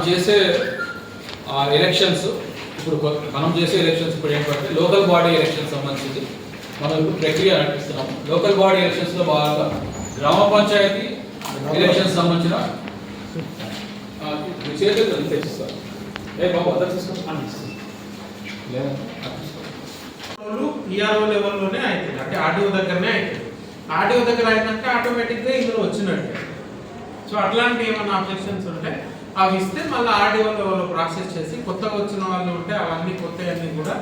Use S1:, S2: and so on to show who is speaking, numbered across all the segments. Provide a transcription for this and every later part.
S1: చేసే ఎలక్షన్స్ ఇప్పుడు ఏంటంటే లోకల్ బాడీ ఎలక్షన్స్ సంబంధించి మనం ఇప్పుడు ప్రక్రియ నడిపిస్తున్నాం. లోకల్ బాడీ ఎలక్షన్స్లో భాగంగా గ్రామ పంచాయతీ ఎలక్షన్స్ సంబంధించిన తెచ్చిస్తారు.
S2: ఈఆర్ఓ లెవెల్లోనే అవుతుంది, అంటే ఆర్టీఓ దగ్గరనే అవుతుంది. ఆర్టీఓ దగ్గర అయినాక ఆటోమేటిక్గా ఇందులో వచ్చినట్టు. సో అట్లాంటి ఏమైనా అబ్జెక్షన్స్ ఉంటే అవి ఇస్తే మళ్ళీ ఆర్టీఓ లెవెల్లో ప్రాసెస్ చేసి, కొత్తగా వచ్చిన వాళ్ళు ఉంటే అవన్నీ కొత్తవన్నీ కూడా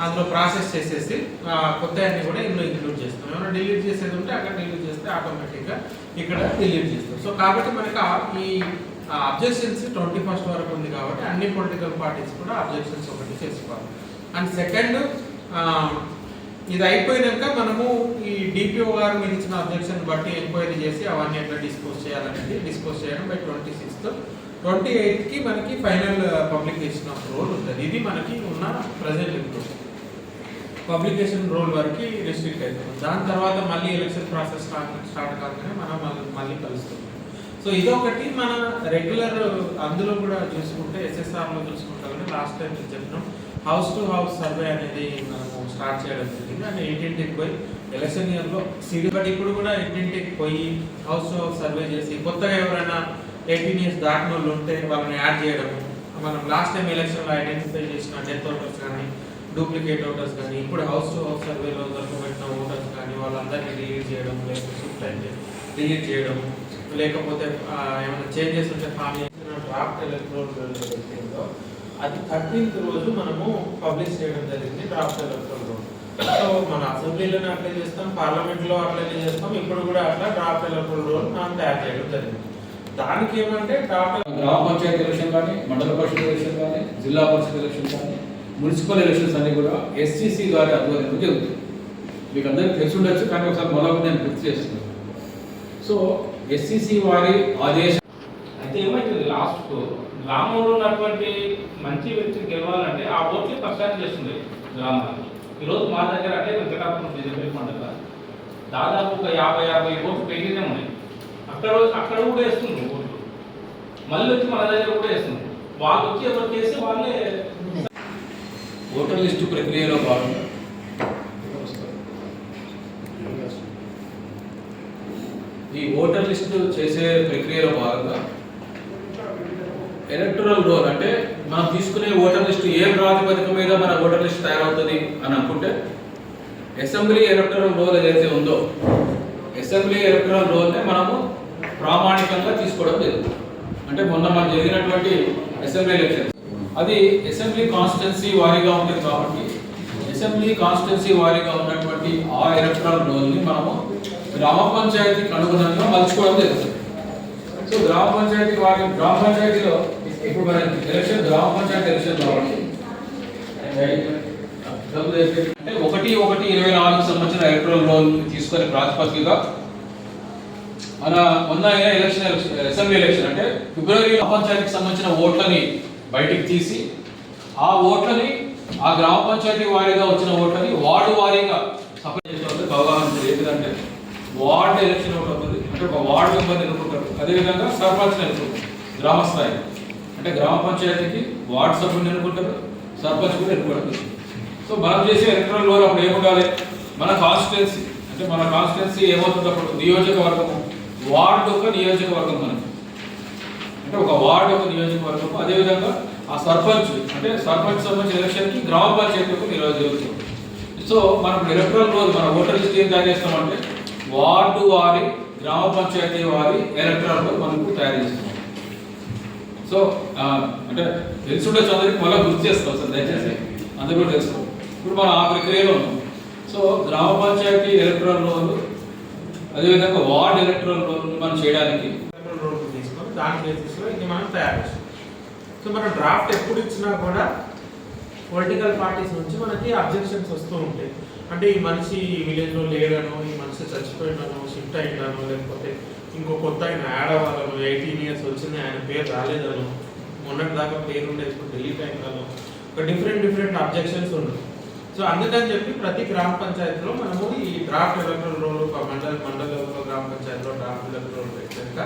S2: అందులో ప్రాసెస్ చేసేసి కొత్తవన్నీ కూడా ఇందులో ఇంక్లూడ్ చేస్తాం. ఏమైనా డిలీట్ చేసేది ఉంటే అక్కడ డిలీట్ చేస్తే ఆటోమేటిక్గా ఇక్కడ డిలీట్ చేస్తాం. సో కాబట్టి మనకి ఈ అబ్జెక్షన్స్ 21st వరకు ఉంది కాబట్టి అన్ని పొలిటికల్ పార్టీస్ కూడా అబ్జెక్షన్స్ ఒకటి చేసుకోవాలి. అండ్ సెకండ్, ఇది అయిపోయినాక మనము ఈ డిపిఓ గారు మీరు ఇచ్చిన అబ్జెక్షన్ బట్టి ఎంక్వైరీ చేసి అవన్నీ ఎట్లా డిస్పోజ్ చేయాలనేది డిస్పోజ్ చేయడం బై 26th. 28కి మనకి ఫైనల్ పబ్లికేషన్ ఆఫ్ రోల్ ఉంటుంది. ఇది మనకి ఉన్న ప్రజెంట్ ఇంప్రూవ్ పబ్లికేషన్ రోల్ వరకు రిస్ట్రిక్ట్ అవుతుంది. దాని తర్వాత మళ్ళీ ఎలక్షన్ ప్రాసెస్ స్టార్ట్ కాగానే మనం మళ్ళీ కలుస్తాం. సో ఇదొకటి మన రెగ్యులర్ అందులో కూడా చూసుకుంటే ఎస్ఎస్ఆర్లో చూసుకుంటే లాస్ట్ టైం చెప్పినాం హౌస్ టు హౌస్ సర్వే అనేది మనము స్టార్ట్ చేయడం జరిగింది. అంటే ఇంటింటికి పోయి ఎలక్షన్ ఇయర్లో సిడి, బట్ ఇప్పుడు కూడా ఇంటింటికి పోయి హౌస్ టు హౌస్ సర్వే చేసి కొత్తగా ఎవరైనా 18 years దాటిన వాళ్ళు ఉంటే వాళ్ళని యాడ్ చేయడం. మనం లాస్ట్ టైం ఎలక్షన్లో ఐడెంటిఫై చేసిన డెత్ ఓటర్స్ కానీ డూప్లికేట్ ఓటర్స్ కానీ ఇప్పుడు హౌస్ టు హౌస్ సర్వేలో దొరకబెట్టిన ఓటర్స్ కానీ వాళ్ళందరినీ డిలీట్ చేయడం, లేకపోతే షిఫ్ట్ అయితే డిలీట్ చేయడం, లేకపోతే ఏమైనా చేంజెస్ ఉంటే ఫామ్ చేసిన డ్రాఫ్ట్ ఎలక్ట్రోల్ అది 13th రోజు మనము పబ్లిష్ చేయడం జరిగింది. డ్రాఫ్ట్ ఎలక్ట్రోల్ రోల్ సో మన అసెంబ్లీలోనే అప్లై చేస్తాం, పార్లమెంట్లో అప్లై చేస్తాం. ఇప్పుడు కూడా అట్లా డ్రాఫ్ట్ ఎలక్ట్రోల్ రోల్ మనం తయారు చేయడం జరిగింది. దానికి ఏమంటే
S1: గ్రామ పంచాయతీ ఎలక్షన్ కానీ, మండల పరిషత్ ఎలక్షన్ కానీ, జిల్లా పరిషత్ ఎలక్షన్ కానీ, మున్సిపల్ ఎలక్షన్స్ అన్ని కూడా ఎస్సీసీ గారి ఆధ్వర్యంలో జరుగుతుంది. మీకు అందరికీ తెలిసి ఉండొచ్చు, కానీ ఒకసారి మొదలు నేను గుర్తు చేస్తున్నాను. సో ఎస్సీసీ వారి ఆదేశం
S3: అయితే ఏమైతుంది, లాస్ట్ గ్రామంలో ఉన్నటువంటి మంచి వ్యక్తి గెలవాలంటే ఆ ఓట్లు కష్టాన్ని చేస్తుంది గ్రామాన్ని. ఈరోజు మా దగ్గర అంటే వెంకటాపురం బీజేపీ మండల దాదాపు ఒక 50 ఓట్లు పెరిగినే ఉన్నాయి. అక్కడ కూడా వేస్తుంది ఓట్లు, మళ్ళీ వచ్చి మన దగ్గర కూడా వేస్తుంది. వాళ్ళు వచ్చి ఎవరు చేసి వాళ్ళే
S1: ఓటర్ లిస్టు ప్రక్రియలో భాగంగా ఈ ఓటర్ లిస్టు చేసే ప్రక్రియలో భాగంగా ఎలక్టరల్ రోల్ అంటే మనం తీసుకునే ఓటర్ లిస్టు ఏ ప్రాతిపదిక మీద మన ఓటర్ లిస్ట్ తయారవుతుంది అని అనుకుంటే అసెంబ్లీ ఎలక్టరల్ రోల్ ఏదైతే ఉందో అసెంబ్లీ ఎలక్టరల్ రోల్నే మనము ప్రామాణికంగా తీసుకోవడం జరుగుతుంది. అంటే మొన్న మనం జరిగినటువంటి అసెంబ్లీ ఎలక్షన్స్ అది అసెంబ్లీ కాన్స్టిట్యున్సీ వారీగా ఉంటుంది కాబట్టి అసెంబ్లీ కాన్స్టిట్యున్సీ వారీగా ఉన్నటువంటి ఆ ఎలక్టరల్ రోల్ని మనము గ్రామ పంచాయతీకి అనుగుణంగా మలుచుకోవడం జరుగుతుంది. సో గ్రామ పంచాయతీలో ఇప్పుడు మన ఎలక్షన్ గ్రామ పంచాయతీ ఎలక్షన్ కాబట్టి అంటే 1/1/24 సంబంధించిన ఎలక్టరల్ రోల్ తీసుకొని ప్రాతిపదికగా మన మొన్న అసెంబ్లీ ఎలక్షన్ అంటే ఫిబ్రవరి పంచాయతీకి సంబంధించిన ఓట్లని బయటికి తీసి ఆ ఓట్లని ఆ గ్రామ పంచాయతీ వారీగా వచ్చిన ఓట్లని వార్డు వారీగా సపరేట్ చేసే అవగాహన ఏంటంటే వార్డు ఎలక్షన్ ఒకటి అవుతుంది, అంటే ఒక వార్డు మెంబర్ని ఎన్నుకుంటారు. అదేవిధంగా సర్పంచ్ని ఎన్నుకుంటారు గ్రామ స్థాయి, అంటే గ్రామ పంచాయతీకి వార్డు సభ్యుని ఎన్నుకుంటారు, సర్పంచ్ కూడా ఎన్నుకుంటారు. సో మనం చేసే ఎలక్టరల్ రోల్ అప్పుడు ఏముండాలి, మన కాన్స్టిట్యున్సీ ఏమవుతుంది అప్పుడు నియోజకవర్గము, వార్డు ఒక నియోజకవర్గం మనకి, అంటే ఒక వార్డు ఒక నియోజకవర్గము. అదేవిధంగా ఆ సర్పంచ్ అంటే సర్పంచ్ సంబంధించిన ఎలక్షన్కి గ్రామ పంచాయతీ ఒక నియోజకవర్గం. సో మనం ఎలక్టరల్ రోల్ మన ఓటర్ లిస్ట్ ఏం తయారు చేస్తామంటే వార్డు వారి గ్రామ పంచాయతీ వారి ఎలక్టరల్ రోల్ మనకు తయారు చేస్తున్నాం. సో అంటే తెలుసుండొచ్చు అందరికి, మళ్ళీ గుర్తు చేస్తాం సార్ దయచేసి అందరూ కూడా తెలుసుకో. ఇప్పుడు మనం ఆ ప్రక్రియలో ఉన్నాం. సో గ్రామ పంచాయతీ ఎలక్టరల్ రోల్ అదేవిధంగా వార్డ్ ఎలక్టరల్ రోల్ మనం చేయడానికి
S2: రోల్ తీసుకొని దాని బేసిస్లో ఇది మనం తయారు చేస్తాం. సో మన డ్రాఫ్ట్ ఎప్పుడు ఇచ్చినా కూడా పొలిటికల్ పార్టీస్ నుంచి మనకి అబ్జెక్షన్స్ వస్తూ ఉంటాయి. అంటే ఈ మనిషి విలేజ్లో లేడనో, ఈ మనిషి చచ్చిపోయినానో, షిఫ్ట్ అయిందానో, లేకపోతే ఇంకో కొత్త ఆయన యాడ్ అవ్వాలనో, 18 years వచ్చింది ఆయన పేరు రాలేదనో, మొన్నటి దాకా పేరు ఉండే ఇప్పుడు డిలీట్ అయిందనో, ఒక డిఫరెంట్ అబ్జెక్షన్స్ ఉన్నాయి. సో అందుకని చెప్పి ప్రతి గ్రామ పంచాయతీలో మనము ఈ డ్రాఫ్ట్ ఎలక్టరల్ రోల్ మండల లెవెల్లో గ్రామ పంచాయతీలో డ్రాఫ్ట్ ఎలక్టరల్ రోల్ పెట్టాక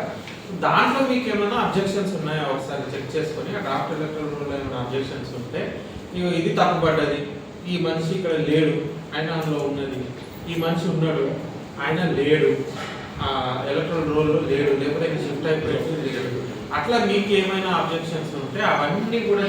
S2: దాంట్లో మీకు ఏమైనా అబ్జెక్షన్స్ ఉన్నాయా ఒకసారి చెక్ చేసుకొని ఆ డ్రాఫ్ట్ ఎలక్ట్రల్ రూల్ ఏమైనా అబ్జెక్షన్స్ ఉంటే ఇగో ఇది తప్పుపడ్డది, ఈ మనిషి ఇక్కడ లేడు ఆయన అందులో ఉన్నది, ఈ మనిషి ఉన్నాడు ఆయన లేడు, ఎలక్ట్రల్ రోల్లో లేడు, లేకపోతే షిఫ్ట్ అయిపోయాడు లేడు, అట్లా మీకు ఏమైనా అబ్జెక్షన్స్ ఉంటే అవన్నీ కూడా